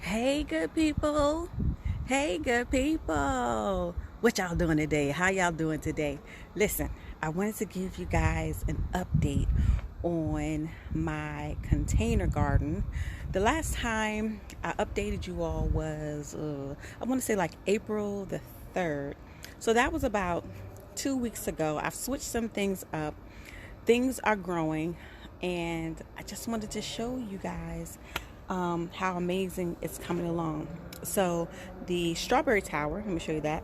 Hey, good people. Hey, good people. What y'all doing today? How y'all doing today? Listen, I wanted to give you guys an update on my container garden. The last time I updated you all was, I want to say like April the 3rd. So that was about 2 weeks ago. I've switched some things up. Things are growing, and I just wanted to show you guys how amazing it's coming along. So the strawberry tower, let me show you that.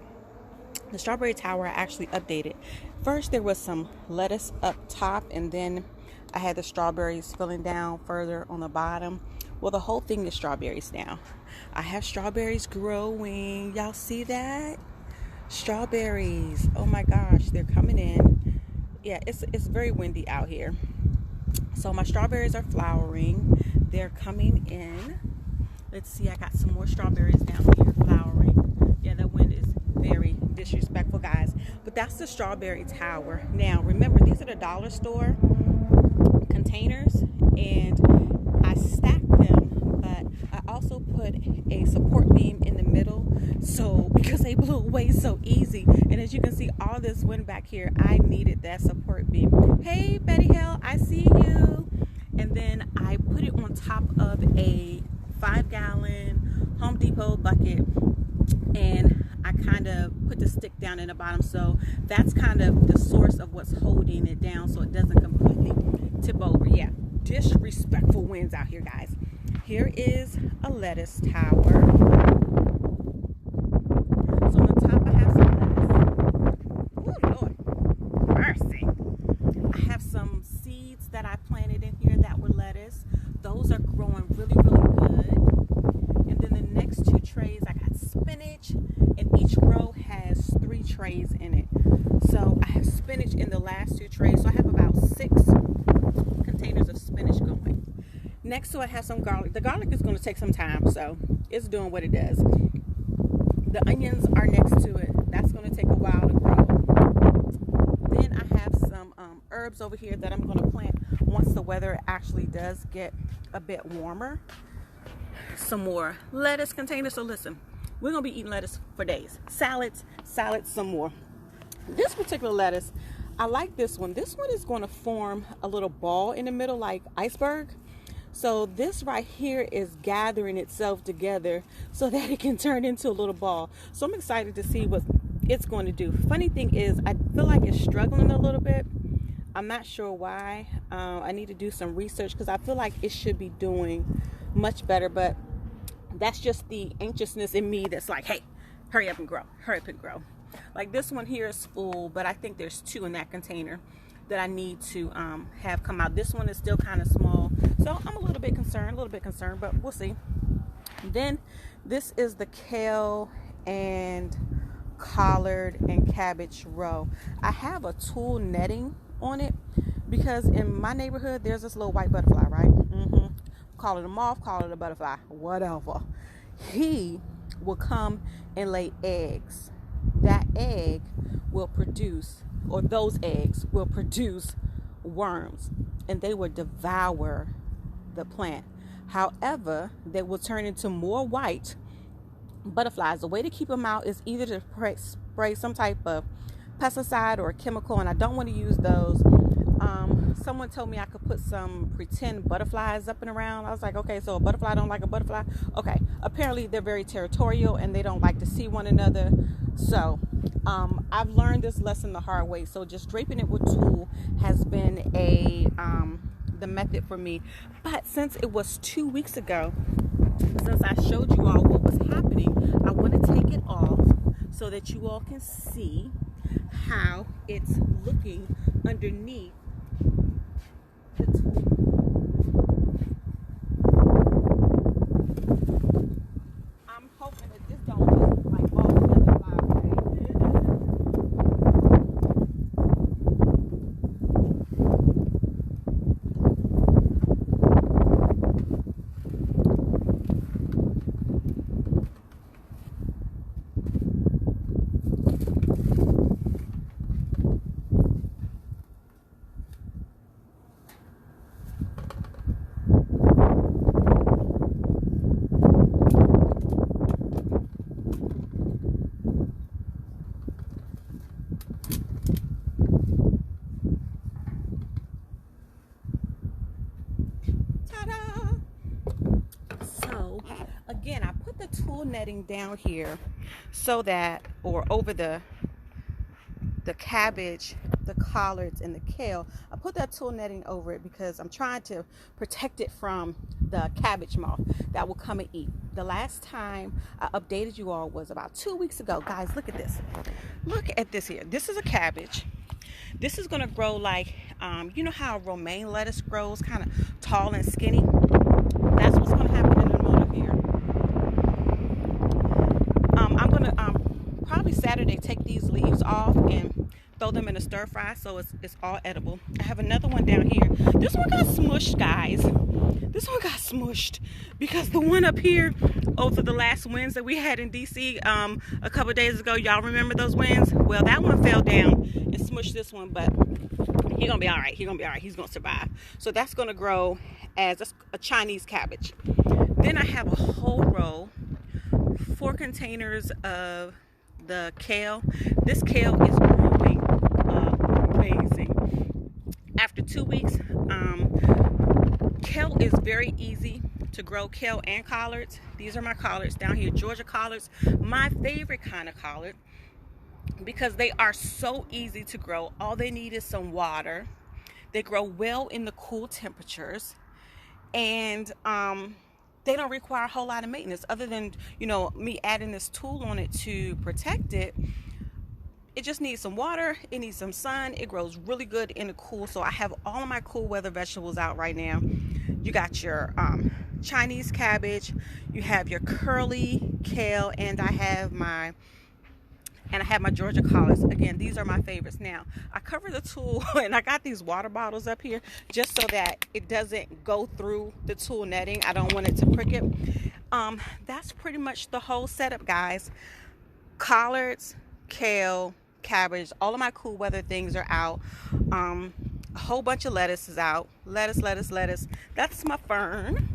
The strawberry tower I actually updated. First there was some lettuce up top, and then I had the strawberries filling down further on the bottom. Well, the whole thing is strawberries now. I have strawberries growing. Y'all see that? Strawberries. Oh my gosh, they're coming in. Yeah, it's very windy out here. So my strawberries are flowering. They're coming in. Let's see, I got some more strawberries down here flowering. Yeah, that wind is very disrespectful, guys. But that's the strawberry tower. Now, remember, these are the dollar store containers, and I stacked them, but I also put a support beam in the middle. So, because they blew away so easy, and as you can see, all this wind back here, I needed that support beam. Hey, Betty Hill, I see you. And then I put it on top of a 5-gallon Home Depot bucket, and I kind of put the stick down in the bottom, so that's kind of the source of what's holding it down so it doesn't completely tip over. Yeah, disrespectful winds out here, guys. Here is a lettuce tower. So on the top I have some lettuce. Oh Lord, mercy. I have some seeds that I planted in here that were lettuce. Those are growing really, really good. And then the next 2 trays, I got spinach, and each row has 3 trays in it. So I have spinach in the last 2 trays. So I have about 6 containers of spinach going. Next to it, I have some garlic. The garlic is going to take some time, so it's doing what it does. The onions are next to it. That's going to take a while to grow. Then I have some herbs over here that I'm going to plant once the weather actually does get a bit warmer. Some more lettuce containers. So listen, we're going to be eating lettuce for days. Salads, some more. This particular lettuce, I like this one. This one is going to form a little ball in the middle like iceberg. So this right here is gathering itself together so that it can turn into a little ball. So I'm excited to see what it's going to do. Funny thing is, I feel like it's struggling a little bit. I'm not sure why. I need to do some research because I feel like it should be doing much better, but that's just the anxiousness in me that's like, hey, hurry up and grow, hurry up and grow. Like this one here is full, but I think there's 2 in that container that I need to have come out. This one is still kind of small, so I'm a little bit concerned, but we'll see. Then this is the kale and collard and cabbage row. I have a tulle netting on it because in my neighborhood there's this little white butterfly, right? Call it a moth, call it a butterfly, whatever. He will come and lay eggs. That egg will produce, or those eggs will produce worms, and they will devour the plant. However, they will turn into more white butterflies. The way to keep them out is either to spray some type of pesticide or chemical, and I don't want to use those. Someone told me I could put some pretend butterflies up and around. I was like, okay, so a butterfly don't like a butterfly? Okay, apparently they're very territorial and they don't like to see one another. So I've learned this lesson the hard way. So just draping it with tulle has been the method for me. But since it was 2 weeks ago, since I showed you all what was happening, I want to take it off so that you all can see how it's looking underneath the tulle. I'm hoping that this don't just like fall together and fly away. that tulle netting down here so that, or over the cabbage, the collards, and the kale. I put that tulle netting over it because I'm trying to protect it from the cabbage moth that will come and eat. The last time I updated you all was about 2 weeks ago. Guys, look at this. Look at this here. This is a cabbage. This is going to grow like, you know how romaine lettuce grows, kind of tall and skinny? That's what's going to happen in the middle here. I'm going to probably Saturday take these leaves off and throw them in a stir fry so it's all edible. I have another one down here. This one got smushed, guys. This one got smushed because the one up here over the last winds that we had in DC a couple days ago, y'all remember those winds? Well, that one fell down and smushed this one, but he's gonna be all right. He's gonna be all right. He's gonna survive. So that's gonna grow as a Chinese cabbage. Then I have a whole row, 4 containers of the kale. This kale is growing amazing. After 2 weeks, kale is very easy to grow. Kale and collards. These are my collards down here, Georgia collards. My favorite kind of collard because they are so easy to grow. All they need is some water. They grow well in the cool temperatures, and they don't require a whole lot of maintenance other than, you know, me adding this tool on it to protect it. It just needs some water, it needs some sun. It grows really good in the cool. So I have all of my cool weather vegetables out right now. You got your Chinese cabbage, you have your curly kale, and I have my Georgia collards. Again, these are my favorites. Now, I cover the tulle and I got these water bottles up here just so that it doesn't go through the tulle netting. I don't want it to prick it. That's pretty much the whole setup, guys. Collards, kale, cabbage, all of my cool weather things are out. A whole bunch of lettuce is out. Lettuce. That's my fern.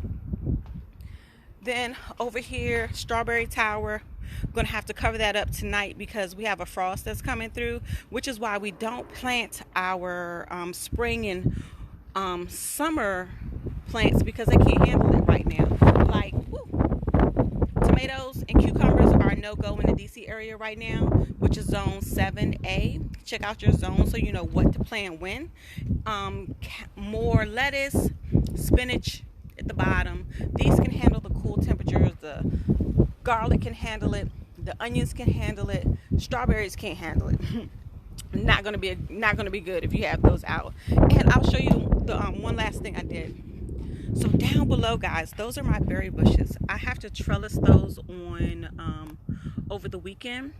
Then over here, strawberry tower. I'm going to have to cover that up tonight because we have a frost that's coming through, which is why we don't plant our spring and summer plants because they can't handle it right now. Like, tomatoes and cucumbers are a no-go in the DC area right now, which is zone 7A. Check out your zone so you know what to plant when. More lettuce, spinach at the bottom. These can handle the cool temperatures. The garlic can handle it. The onions can handle it. Strawberries can't handle it. Not gonna be good if you have those out. And I'll show you the one last thing I did. So down below, guys, those are my berry bushes. I have to trellis those on over the weekend.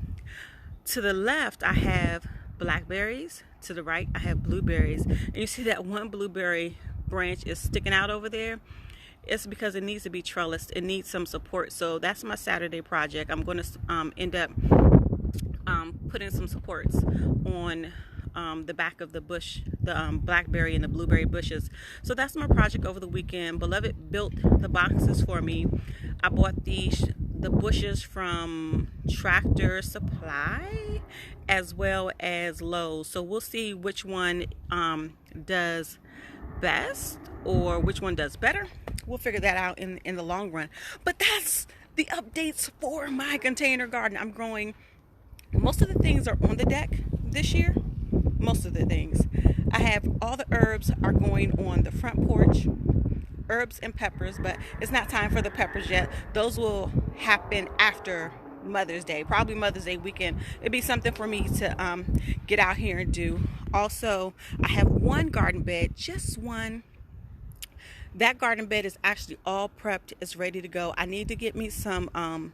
To the left, I have blackberries. To the right, I have blueberries. And you see that one blueberry branch is sticking out over there. It's because it needs to be trellised. It needs some support. So that's my Saturday project. I'm going to end up putting some supports on the back of the bush, the blackberry and the blueberry bushes. So that's my project over the weekend. Beloved built the boxes for me. I bought the bushes from Tractor Supply as well as Lowe's. So we'll see which one does best or which one does better. We'll figure that out in the long run. But that's the updates for my container garden. I'm growing, most of the things are on the deck this year. Most of the things. I have all the herbs are going on the front porch. Herbs and peppers, but it's not time for the peppers yet. Those will happen after Mother's Day, probably Mother's Day weekend. It'd be something for me to get out here and do. Also, I have one garden bed, just one. That garden bed is actually all prepped. It's ready to go. I need to get me some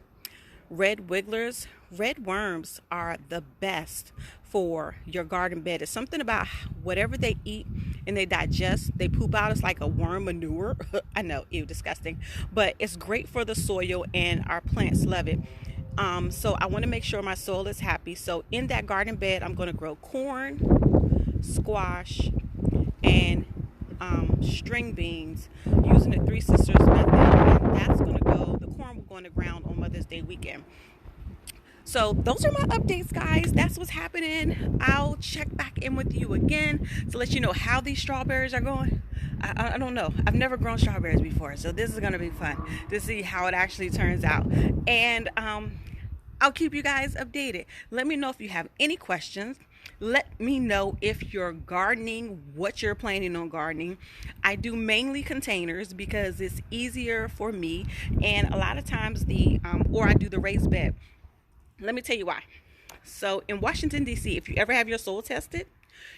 red wigglers. Red worms are the best for your garden bed. It's something about whatever they eat and they digest, they poop out. It's like a worm manure. I know, ew, disgusting. But it's great for the soil and our plants love it. So I want to make sure my soil is happy. So in that garden bed, I'm going to grow corn, squash, and string beans using the Three Sisters method. And that's going to go, the corn will go in the ground on Mother's Day weekend. So those are my updates, guys. That's what's happening. I'll check back in with you again to let you know how these strawberries are going. I don't know. I've never grown strawberries before, so this is going to be fun to see how it actually turns out. And I'll keep you guys updated. Let me know if you have any questions. Let me know if you're gardening, what you're planning on gardening. I do mainly containers because it's easier for me, and a lot of times or I do the raised bed. Let me tell you why. So in Washington, D.C., if you ever have your soil tested,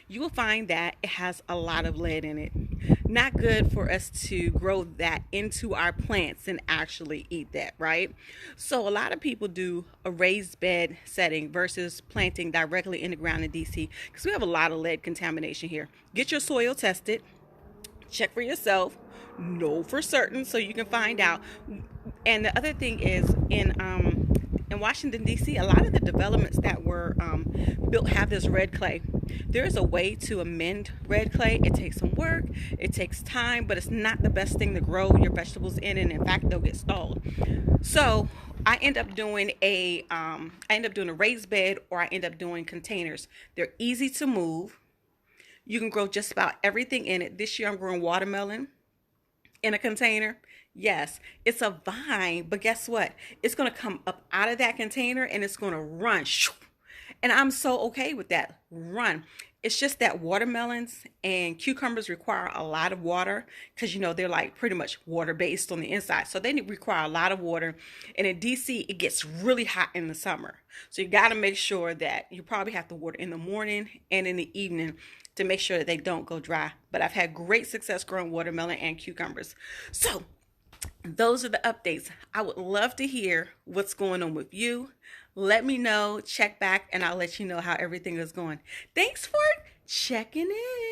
you will find that it has a lot of lead in it. Not good for us to grow that into our plants and actually eat that, right? So a lot of people do a raised bed setting versus planting directly in the ground in DC because we have a lot of lead contamination here. Get your soil tested, check for yourself, know for certain so you can find out. And the other thing is in Washington D.C., a lot of the developments that were built have this red clay. There is a way to amend red clay. It takes some work, it takes time, but it's not the best thing to grow your vegetables in, and in fact they'll get stalled. So I end up doing a raised bed, or I end up doing containers. They're easy to move. You can grow just about everything in it. This year I'm growing watermelon in a container. Yes, it's a vine, but guess what? It's going to come up out of that container and it's going to run. And I'm so okay with that. Run. It's just that watermelons and cucumbers require a lot of water because, they're like pretty much water based on the inside. So they require a lot of water. And in DC, it gets really hot in the summer. So you got to make sure that you probably have to water in the morning and in the evening to make sure that they don't go dry. But I've had great success growing watermelon and cucumbers. So those are the updates. I would love to hear what's going on with you. Let me know, check back, and I'll let you know how everything is going. Thanks for checking in.